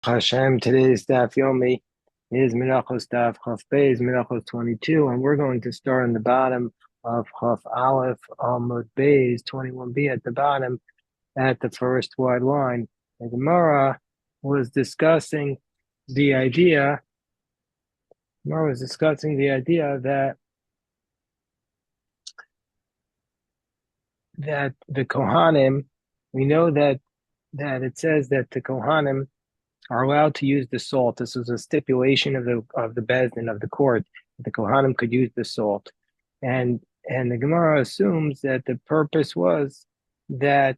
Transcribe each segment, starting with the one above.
Hashem, today's daf yomi is Menachos daf Chaf Beis, Menachos 22, and we're going to start on the bottom of Chaf Aleph Amud Beis 21b at the bottom at the first wide line. The Gemara was discussing the idea. Gemara was discussing the idea that the Kohanim, we know that it says that the Kohanim are allowed to use the salt. This was a stipulation of the Beis Din of the court that the Kohanim could use the salt, and the Gemara assumes that the purpose was that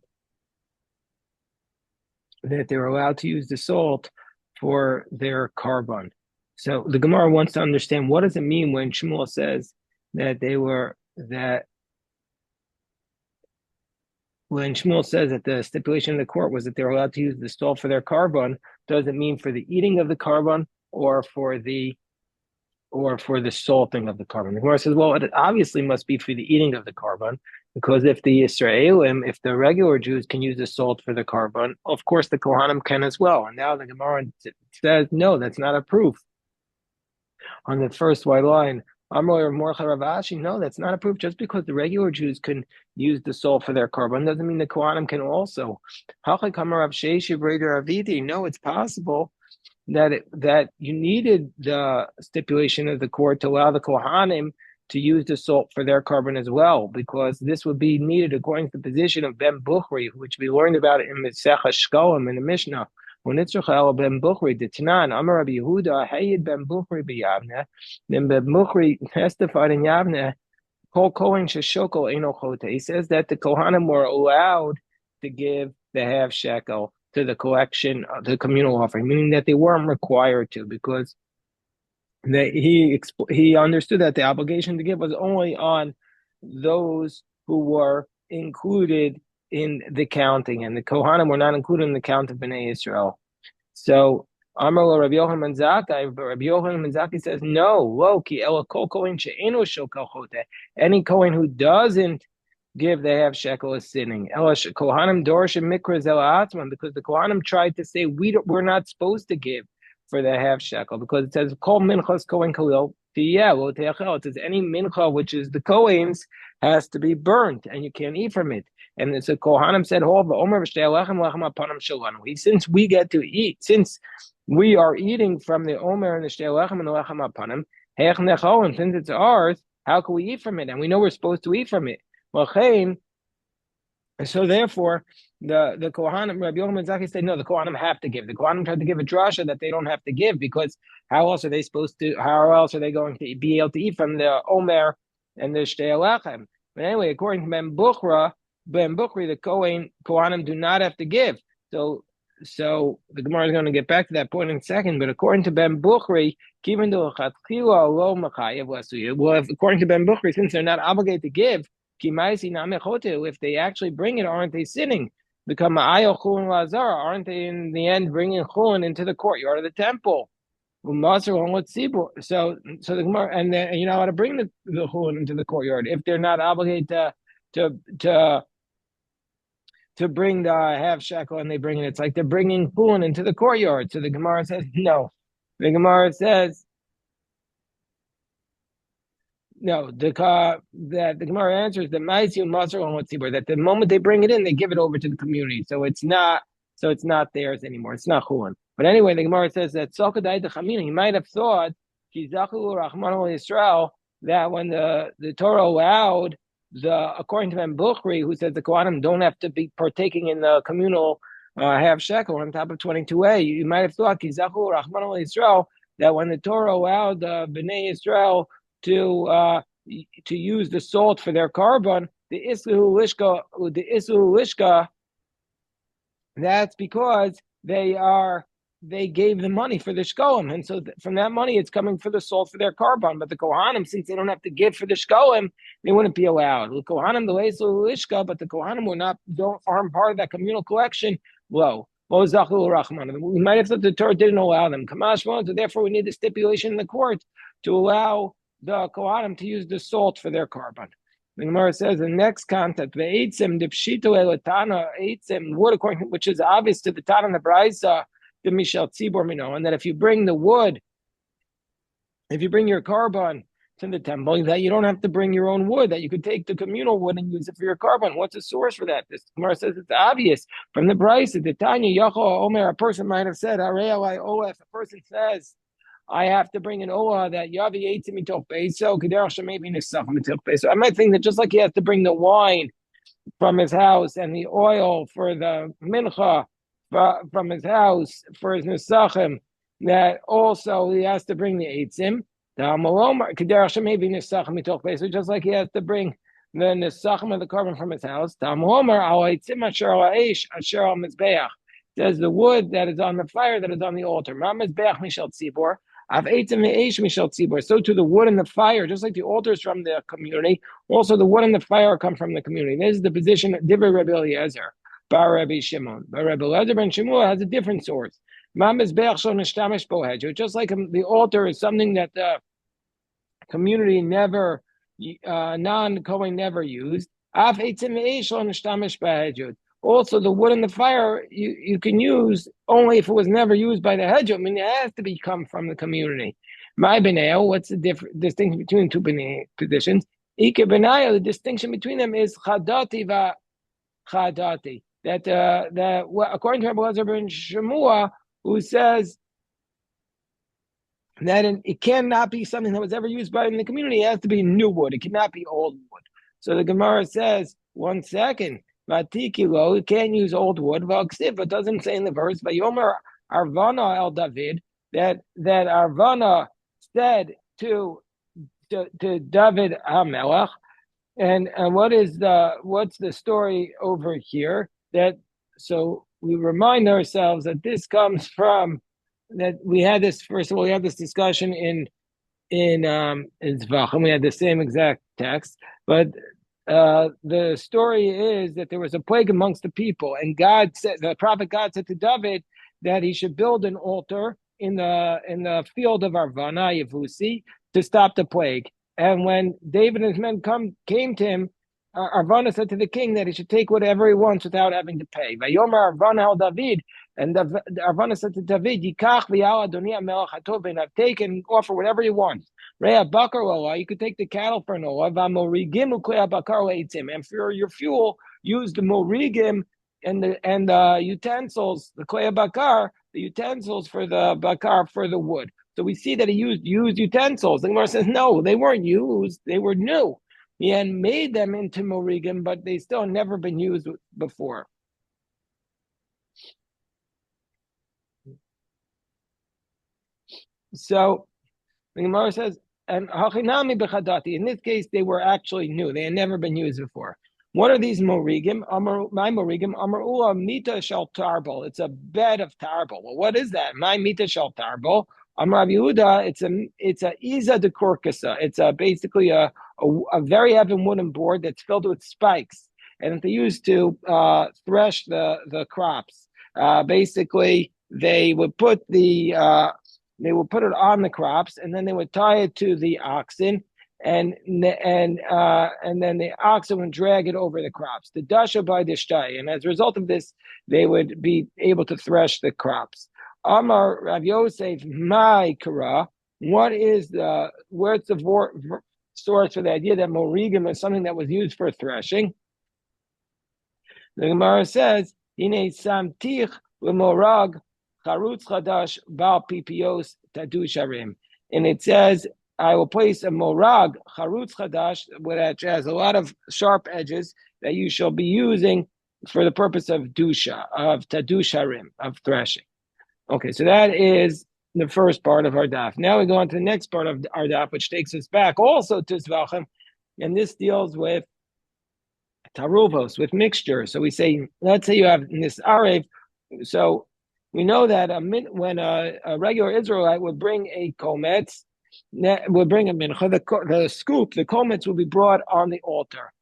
they were allowed to use the salt for their carbon. So the Gemara wants to understand, what does it mean when Shmuel says that when Shmuel says that the stipulation of the court was that they're allowed to use the salt for their carbon, does it mean for the eating of the carbon or for the salting of the carbon? The Gemara says, well, it obviously must be for the eating of the carbon, because if the regular Jews can use the salt for the carbon, of course the Kohanim can as well. And now the Gemara says, no, that's not a proof. On the first white line, no, that's not a proof. Just because the regular Jews can use the salt for their carbon doesn't mean the Kohanim can also. No, it's possible that you needed the stipulation of the court to allow the Kohanim to use the salt for their carbon as well, because this would be needed according to the position of Ben Bukhri, which we learned about in Mesechah Shkolim in the Mishnah. When it's Ben Bukhri, the Tanan, Amar Rabbi Yehuda, Hayid Ben Bukhri b'Yavne, then Ben Bukhri testified in Yavne, Kol Kohen Sheshokol Eino Chote. He says that the Kohanim were allowed to give the half shekel to the collection, the communal offering, meaning that they weren't required to, because he understood that the obligation to give was only on those who were included in the counting, and the Kohanim were not included in the count of Bnei Israel. So Amar Rabbi Yochanan Zakkai, but Rabbi Yochanan Zakkai says no. Lo ki ela kol kohen she'eno shokal chote. Any kohen who doesn't give the half shekel is sinning. Ela Kohanim dorsh mikra zela atzman, because the Kohanim tried to say we're not supposed to give for the half shekel, because it says kol minchas kohen kalil. It says any mincha, which is the Kohen's, has to be burnt, and you can't eat from it. And it's a Kohanim said, since we get to eat, since we are eating from the Omer and the Shtei Lechem and the Lechem Apanim, and since it's ours, how can we eat from it? And we know we're supposed to eat from it. So therefore, the Kohanim, Rabbi Yochanan Zakkai said, no, the Kohanim have to give. The Kohanim tried to give a drasha that they don't have to give, because how else are they going to be able to eat from the Omer and the Shtei Lechem? But anyway, according to Ben Bukhri, the Kohanim do not have to give. So the Gemara is going to get back to that point in a second. But according to Ben Bukhri, according to Ben Bukhri, since they're not obligated to give, if they actually bring it, aren't they sinning? Aren't they in the end bringing chulin into the courtyard of the temple? So the Gemara, and you're not allowed to bring the chulin into the courtyard if they're not obligated to bring the half shekel, and they bring it. It's like they're bringing chulin into the courtyard. So the Gemara says no. The Gemara says no. The Gemara answers that the moment they bring it in, they give it over to the community. So it's not theirs anymore. It's not chulin. But anyway, the Gemara says that he might have thought that when the Torah allowed according to Ben Bukhri, who says the Kohanim don't have to be partaking in the communal half shekel on top of 22a, you might have thought that when the Torah allowed Bnei Israel to use the salt for their carbon, the Islu Lishka, that's because they gave the money for the shkolim, and so from that money it's coming for the salt for their carbon. But the Kohanim, since they don't have to give for the shkolim, they wouldn't be allowed. The Kohanim the Lishka, but the Kohanim aren't part of that communal collection. Whoa. We might have thought the Torah didn't allow them. So therefore, we need the stipulation in the court to allow the Kohanim to use the salt for their carbon. The Gemara says the next concept, the eitzim, wood, according, which is obvious to the Tana and the Braisa, the Mishal Tzibor Mino, and that if you bring the wood, if you bring your carbon to the temple, that you don't have to bring your own wood, that you could take the communal wood and use it for your carbon. What's the source for that? This Gemara says it's obvious from the Brisa. The Tanya Yachol Omer, a person might have said, a person says, I have to bring an olah that Yavi ate to me till peso, Kederach maybe Nisachim till peso. I might think that just like he has to bring the wine from his house and the oil for the mincha from his house for his nesachim, that also he has to bring the eitzim. So just like he has to bring the nesachim of the carbon from his house. Says the wood that is on the fire that is on the altar. So to the wood and the fire, just like the altar is from the community, also the wood and the fire come from the community. This is the position of Divrei Rabbi Eliezer, Bar Rabbi Shimon. But Rabbi Eliezer ben Shmuel has a different source. Just like the altar is something that the community never, non-Kohen never used. Also, the wood and the fire you can use only if it was never used by the hedge. I mean, it has to come from the community. My beneo, what's the distinction between the two positions? Ike benaya, the distinction between them is chadati va chadati. That according to Rabbi Eliezer ben Shemua, who says that it cannot be something that was ever used by in the community. It has to be new wood. It cannot be old wood. So the Gemara says, 1 second. Vatikilo, you can't use old wood. It doesn't say in the verse, Vayomer Arvana el David, that Arvana said to David HaMelech, and what's the story over here? So we remind ourselves that this comes from that we had this. First of all, we had this discussion in Zvachim. We had the same exact text, but the story is that there was a plague amongst the people, and the prophet God said to David that he should build an altar in the field of Arvana Yevusi to stop the plague. And when David and his men came to him, Arvana said to the king that he should take whatever he wants without having to pay. Vayomer Arvana al David, and Arvana said to David, "Yikach v'yal Adoni HaMelech hatov, and I've taken, offer whatever you want. Rea bakar olah, you could take the cattle for an olah. V'amorigim uklei bakar leitzim, and for your fuel, use the morigim and the utensils, the klei bakar, the utensils for the bakar for the wood." So we see that he used utensils. The Gemara says no, they weren't used; they were new. He had made them into morigim, but they still had never been used before. So the Gemara says, and hachinami bechadati. In this case, they were actually new; they had never been used before. What are these morigim? My morigim, amar ula mita shel tarbol. It's a bed of tarbol. Well, what is that? My mita shel tarbol. Amar Yehuda, it's a iza de korkasa. It's basically a very heavy wooden board that's filled with spikes, and they used to thresh the crops. Basically, they would put it on the crops, and then they would tie it to the oxen, and then the oxen would drag it over the crops. The dasha by the shtai, and as a result of this, they would be able to thresh the crops. Amar Rav Yosef, my kara. Where's the source for the idea that morigim is something that was used for threshing? The Gemara says, "Hine samtich l'morag charutz chadash bal pipios tadusharim," and it says, "I will place a morag charutz chadash, which has a lot of sharp edges that you shall be using for the purpose of dusha, of tadusharim, of threshing." Okay, so that is the first part of our daf. Now we go on to the next part of our daf, which takes us back also to Zvachim, and this deals with taruvos, with mixture. So we say, let's say you have this arev. So we know that when a regular Israelite would bring a kometz, would bring a mincha, the scoop, the kometz will be brought on the altar.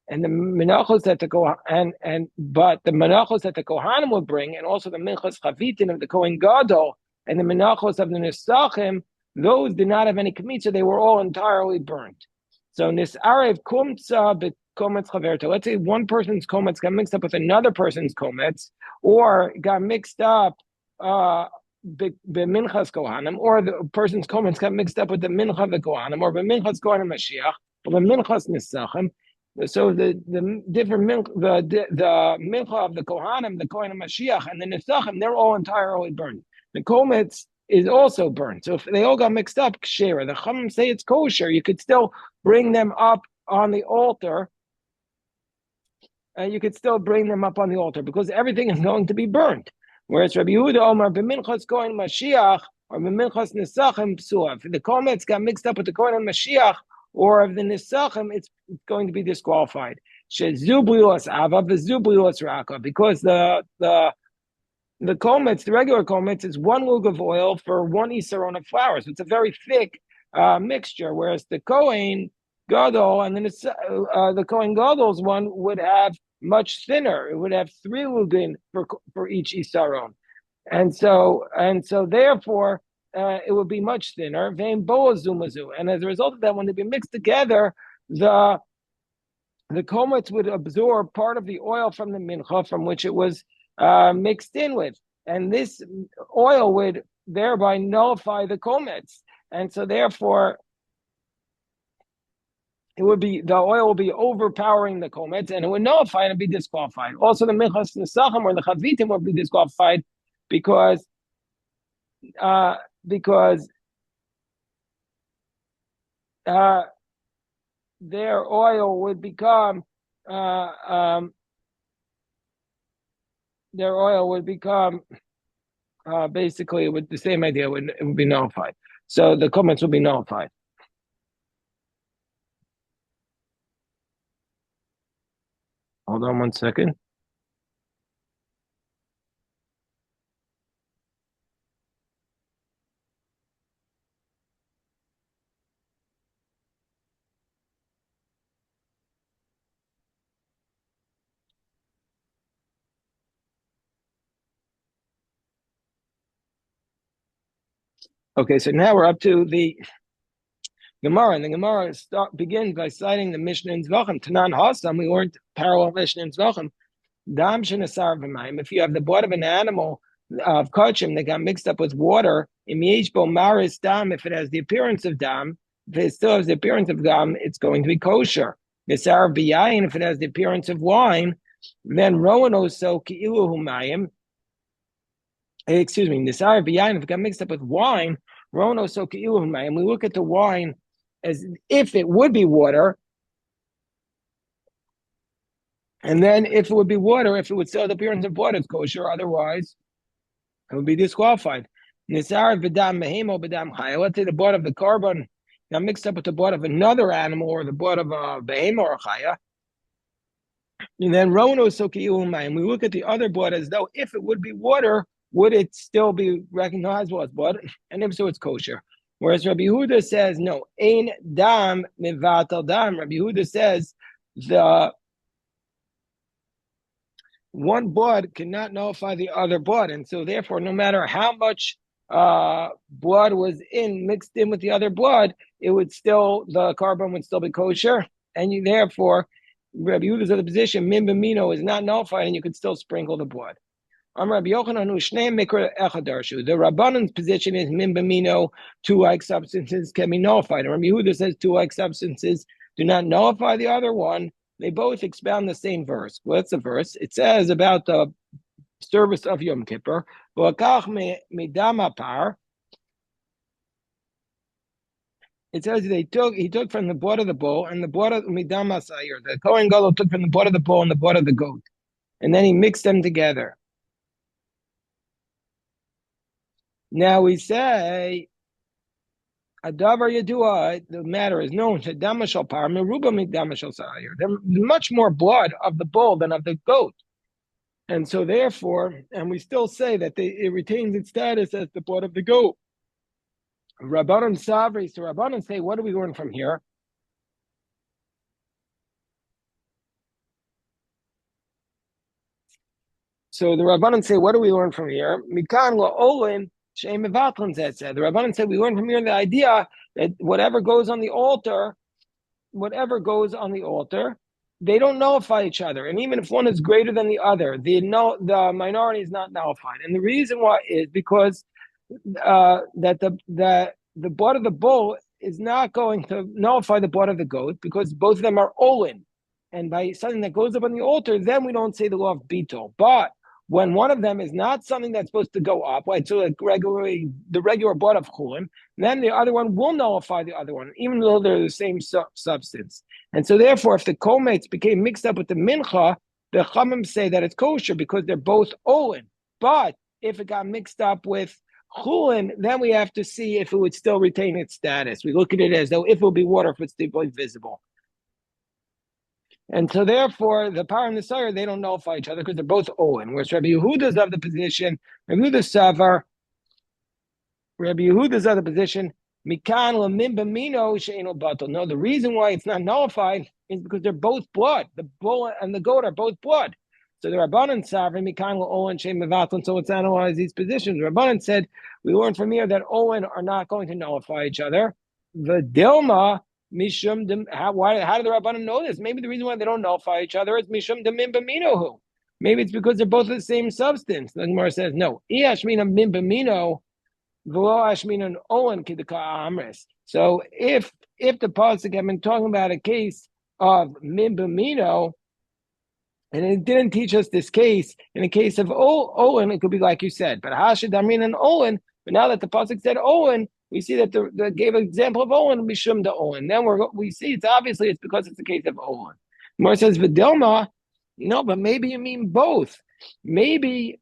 And the menachos that the menachos that the kohanim would bring, and also the minchas chavitin of the kohen gadol, and the menachos of the nesachim, those did not have any kmitza; they were all entirely burnt. So nisarev kumtza b'kometz chaverto. Let's say one person's kometz got mixed up with another person's kometz, or got mixed up b'minchas kohanim, or the person's komets got mixed up with the mincha of the kohanim, or b'minchas kohanim Mashiach, or b'minchas nisachim. So the different the mincha of the kohanim, the kohanim Mashiach, and the nisachim, they're all entirely burned. The komets is also burned. So if they all got mixed up, kshera. The Chachamim say it's kosher. You could still bring them up on the altar. You could still bring them up on the altar because everything is going to be burned. Whereas Rabbi Yehuda Omar b'minchas kohen Mashiach or b'minchas nisachim psuah. If the komets got mixed up with the kohen Mashiach or of the nisachim, it's going to be disqualified. Shezublios ava v'zublios raka, because the komets, the regular komets, is one lug of oil for one isaron of flour. So it's a very thick mixture, whereas the kohen gadol and then the kohen gadol's one would have much thinner. It would have 3 lugin for each isaron, and so therefore it would be much thinner. Vein boazumazu, and as a result of that, when they be mixed together, the komets would absorb part of the oil from the mincha from which it was mixed in with, and this oil would thereby nullify the komets, and so therefore the oil will be overpowering the komets, and it would nullify and be disqualified. Also, the minchas nesachim or the chavitim would be disqualified because their oil would become basically with the same idea. It would be nullified. So the komets would be nullified. Hold on 1 second. Okay, so now we're up to the Gemara, and the Gemara begins by citing the Mishnah in Zvachim. Tanan Hasam, we learned parallel Mishnah in Zvachim. Dam shenasar v'mayim. If you have the blood of an animal of kachim that got mixed up with water, im yeshbo maris dam. If it has the appearance of dam, if it still has the appearance of dam, it's going to be kosher. Nisar v'yayin. If it has the appearance of wine, then roano so ki'ilu humayim. Excuse me, nisar v'yayin. If it got mixed up with wine, roano so ki'ilu humayim. We look at the wine as if it would be water. And then if it would be water, if it would still have the appearance of water, it's kosher. Otherwise, it would be disqualified. Nisar v'dam mehemo v'dam chaya. Let's say the blood of the carbon got mixed up with the blood of another animal or the blood of a behemo or a chaya. And then rono soki and we look at the other blood as though if it would be water, would it still be recognizable as blood? And if so, it's kosher. Whereas Rabbi Yehuda says, no, ein dam mivatal dam. Rabbi Yehuda says the one blood cannot nullify the other blood. And so therefore, no matter how much blood was mixed in with the other blood, the carbon would still be kosher. And therefore, Rabbi Yehuda's other position, min b'mino, is not nullified, and you could still sprinkle the blood. Rabbi Yochanan, the Rabbanan's position is min b'mino, 2 like substances can be nullified. And Rabbi Yehuda says 2 like substances do not nullify the other one. They both expound the same verse. What's the verse? It says about the service of Yom Kippur. It says he took from the blood of the bull and the blood of midam asayir. The Kohen Gadol took from the blood of the bull and the blood of the goat, and then he mixed them together. Now we say, Adavar Yadua, the matter is known to Damashal Par, Meruba Damashal Sayir. There's much more blood of the bull than of the goat. And so therefore, and we still say that it retains its status as the blood of the goat. Rabbanan Savri, so Rabbanan say, what do we learn from here? So the Rabbanan say, what do we learn from here? Mikan la'olin. The Rabbanan said we learn from here the idea that whatever goes on the altar, they don't nullify each other. And even if one is greater than the other, the minority is not nullified. And the reason why is because that the blood of the bull is not going to nullify the blood of the goat because both of them are olin, and by something that goes up on the altar, then we don't say the law of bittul. But when one of them is not something that's supposed to go up, right? So like the regular blood of chulin, then the other one will nullify the other one, even though they're the same substance. And so therefore, if the kometz became mixed up with the mincha, the chamim say that it's kosher because they're both olin. But if it got mixed up with chulin, then we have to see if it would still retain its status. We look at it as though if it will be water, if it's still visible. And so therefore, the power and the sire, they don't nullify each other because they're both Owen. Whereas Rabbi Yehuda's of the position, Rabbi Yehuda's of the position, Mikan lamimba mino she'eno batal. No, the reason why it's not nullified is because they're both blood. The bull and the goat are both blood. So the Rabbanan sovereign, Mikan Owen she'en mevatal. So let's analyze these positions. The Rabbanan said, we learned from here that Owen are not going to nullify each other. The Dilma, Mishum, how do the Rabbanim know this? Maybe the reason why they don't nullify each other is Mishum Demim Baminohu. Maybe it's because they're both the same substance. The Gemara says, no. Iashmina Mim Bamino, Velo Ashmina Owen Kidaka Amris. So if the Pasuk had been talking about a case of Mim Bamino, and it didn't teach us this case, in a case of Owen, it could be like you said, but Hashid Amrin and Owen, but now that the Pasuk said Owen, we see that the gave an example of Owen, Mishum to Owen. Then we see it's because it's the case of Owen. More says Vidilma, no, but maybe you mean both. Maybe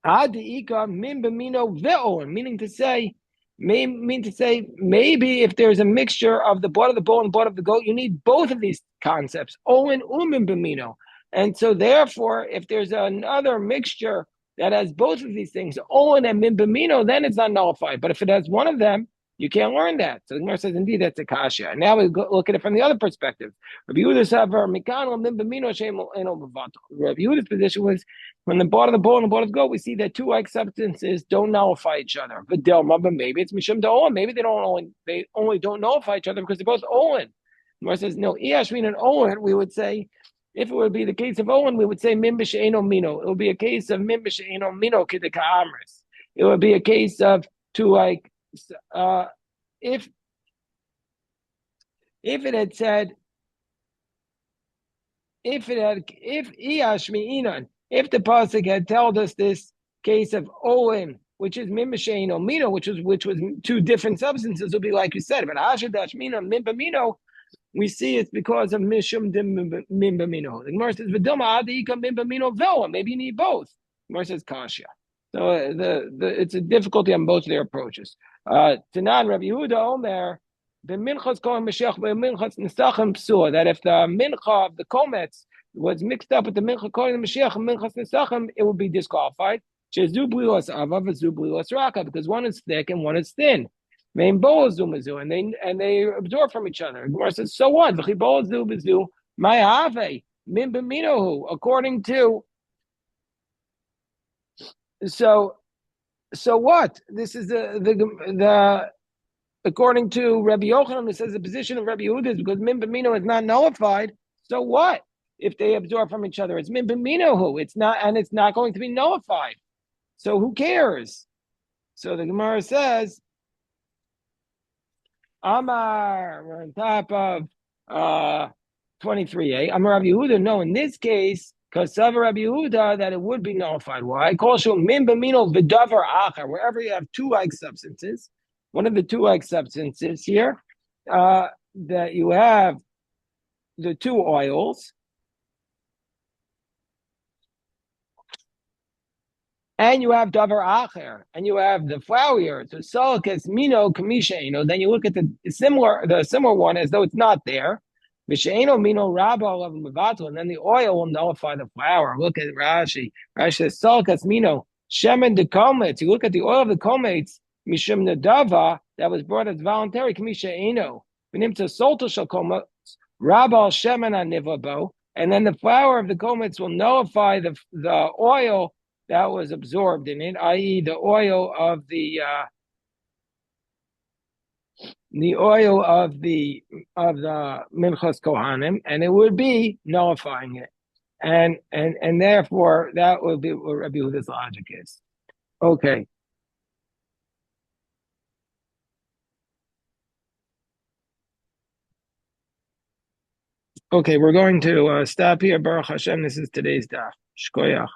Adiika Mim Bamino Ve'owen, meaning to say, maybe if there's a mixture of the blood of the bull and the blood of the goat, you need both of these concepts, Owen Mim Bamino. And so therefore, if there's another mixture that has both of these things, Owen and Mimbamino, then it's not nullified. But if it has one of them, you can't learn that. So the Gemara says, indeed, that's a kasha. And now we look at it from the other perspective. Rabbi Yehuda's position was when the blood of the bull and the blood of the goat, we see that two like substances don't nullify each other. But maybe it's Mishum to Owen. Maybe they only don't nullify each other because they're both Owen. The Gemara says, no, Iyashmin and Owen, we would say, if it would be the case of Owen, we would say Mimbish Eno Mino. It would be a case of Mimbish Eno Mino Kidika Amris. It would be a case of if it had said if Iyashmi Inan, if the pasuk had told us this case of Owen, which is Mimbish Eno Mino, which was two different substances, would be like you said, but Hashadash Mino Mimbamino. We see it's because of Mishum Mimbamino. The Gemara says, Vidilma Adika Mimbamino Vela. Maybe you need both. The Gemara says Kasha. So it's a difficulty on both of their approaches. Tanan Rabbi Yehuda Omer, the Minchas Kohen Mashiach, the Minchas Nesachim Psua, that if the Mincha of the Kometz was mixed up with the Mincha Kohen Mashiach and Minchas Nesachim, it would be disqualified. Shezublilas Avav, Zublilas Raka, because one is thick and one is thin. And they absorb from each other. Gemara says, so what? According to so what? This is the according to Rabbi Yochanan, it says the position of Rabbi Yehuda is because Mim B'mino is not nullified. So what? If they absorb from each other, it's Mim B'mino. It's not, and it's not going to be nullified. So who cares? So the Gemara says, Amar, we're on top of 23a. Amar Rabbi Yehuda, no, in this case, because of Rabbi Yehuda, that it would be nullified. Why? Call shul min b'mino v'davar achar, wherever you have two like substances. One of the two like substances here, that you have the two oils, and you have davar acher, and you have the flour. So salikas mino kamisha. Then you look at the similar one as though it's not there. Mishaino mino rabba of mevatel, and then the oil will nullify the flour. Look at Rashi. Rashi says salikas mino shemen de kometz. You look at the oil of the kometz mishum nadava that was brought as voluntary kamisha eno. V'nimtza solta shel kometz rabba shemen anivabo, and then the flour of the kometz will nullify the oil that was absorbed in it, i.e., the oil of the minchas kohanim, and it would be nullifying it, and therefore that would be what Rabbi Yehuda's logic is. Okay, Okay, we're going to stop here. Baruch Hashem, this is today's daf. Shkoyach.